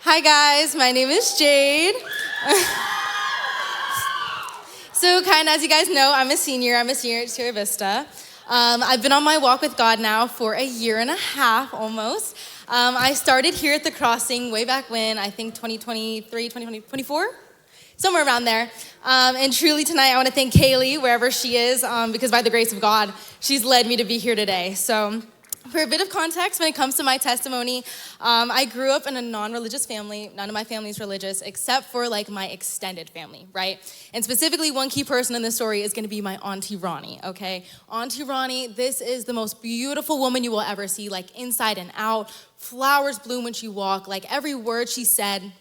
Hi guys, my name is Jade. So as you guys know, I'm a senior at Sierra Vista. I've been on my walk with God now for a year and a half almost. I started here at the Crossing way back when, I think 2023, 2024? Somewhere around there. And truly tonight I want to thank Kaylee, wherever she is, because by the grace of God, she's led me to be here today. So for a bit of context, when it comes to my testimony, I grew up in a non-religious family. None of my family's religious, except for my extended family, right? And specifically, one key person in this story is gonna be my Auntie Ronnie, okay? Auntie Ronnie, this is the most beautiful woman you will ever see, inside and out. Flowers bloom when she walked, every word she said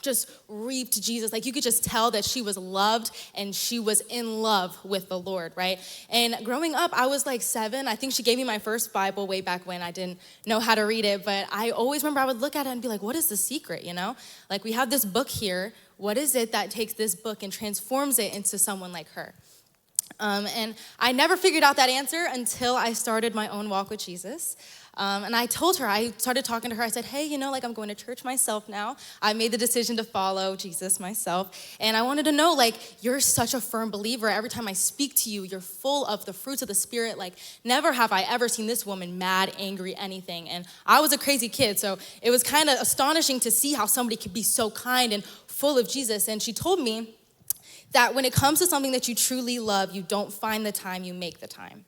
just reaped Jesus. You could just tell that she was loved and she was in love with the Lord, right? And growing up, I was 7. I think she gave me my first Bible way back when. I didn't know how to read it, but I always remember I would look at it and be like, what is the secret, you know? We have this book here. What is it that takes this book and transforms it into someone like her? And I never figured out that answer until I started my own walk with Jesus. And I told her, I started talking to her, I said, hey, I'm going to church myself now. I made the decision to follow Jesus myself. And I wanted to know, you're such a firm believer. Every time I speak to you, you're full of the fruits of the Spirit. Never have I ever seen this woman mad, angry, anything. And I was a crazy kid, so it was kind of astonishing to see how somebody could be so kind and full of Jesus. And she told me that when it comes to something that you truly love, you don't find the time, you make the time.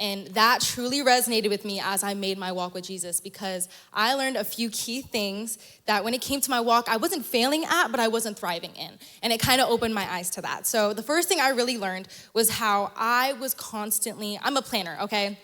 And that truly resonated with me as I made my walk with Jesus, because I learned a few key things that when it came to my walk, I wasn't failing at, but I wasn't thriving in. And it kind of opened my eyes to that. So the first thing I really learned was how I was constantly, I'm a planner, okay?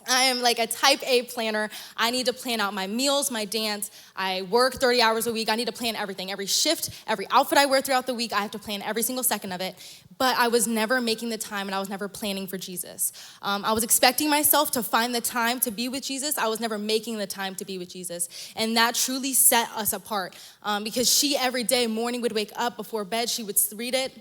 I am a type A planner. I need to plan out my meals, my dance. I work 30 hours a week. I need to plan everything, every shift, every outfit I wear throughout the week. I have to plan every single second of it. But I was never making the time, and I was never planning for Jesus. I was expecting myself to find the time to be with Jesus. I was never making the time to be with Jesus. And that truly set us apart, because she every day morning would wake up before bed. She would read it.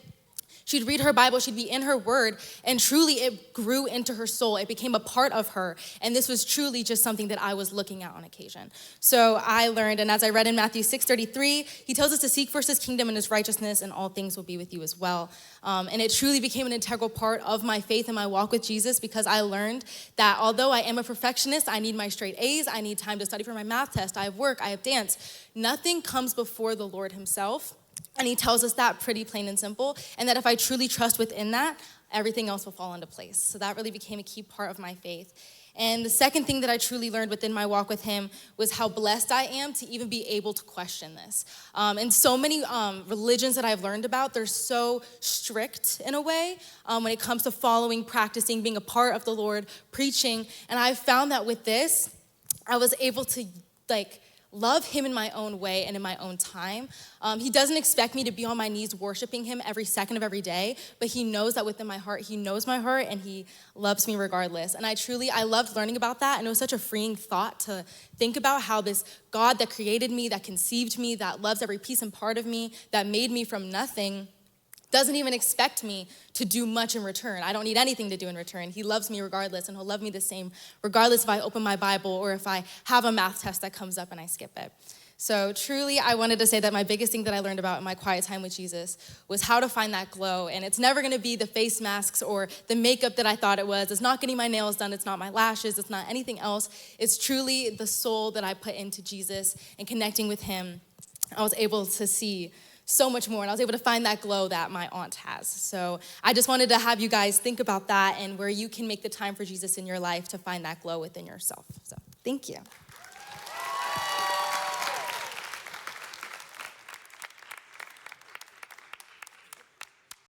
She'd read her Bible, she'd be in her word, and truly it grew into her soul. It became a part of her, and this was truly just something that I was looking at on occasion. So I learned, and as I read in Matthew 6:33, he tells us to seek first his kingdom and his righteousness, and all things will be with you as well. And it truly became an integral part of my faith and my walk with Jesus, because I learned that although I am a perfectionist, I need my straight A's, I need time to study for my math test, I have work, I have dance. Nothing comes before the Lord himself. And he tells us that pretty plain and simple, and that if I truly trust within that, everything else will fall into place. So that really became a key part of my faith. And the second thing that I truly learned within my walk with him was how blessed I am to even be able to question this. And so many religions that I've learned about, they're so strict in a way when it comes to following, practicing, being a part of the Lord, preaching. And I've found that with this, I was able to love him in my own way and in my own time. He doesn't expect me to be on my knees worshiping him every second of every day, but he knows that within my heart, he knows my heart, and he loves me regardless. And I loved learning about that, and it was such a freeing thought to think about how this God that created me, that conceived me, that loves every piece and part of me, that made me from nothing, doesn't even expect me to do much in return. I don't need anything to do in return. He loves me regardless, and he'll love me the same regardless if I open my Bible or if I have a math test that comes up and I skip it. So truly, I wanted to say that my biggest thing that I learned about in my quiet time with Jesus was how to find that glow. And it's never gonna be the face masks or the makeup that I thought it was. It's not getting my nails done. It's not my lashes. It's not anything else. It's truly the soul that I put into Jesus and connecting with him. I was able to see so much more, and I was able to find that glow that my aunt has. So I just wanted to have you guys think about that and where you can make the time for Jesus in your life to find that glow within yourself. So thank you.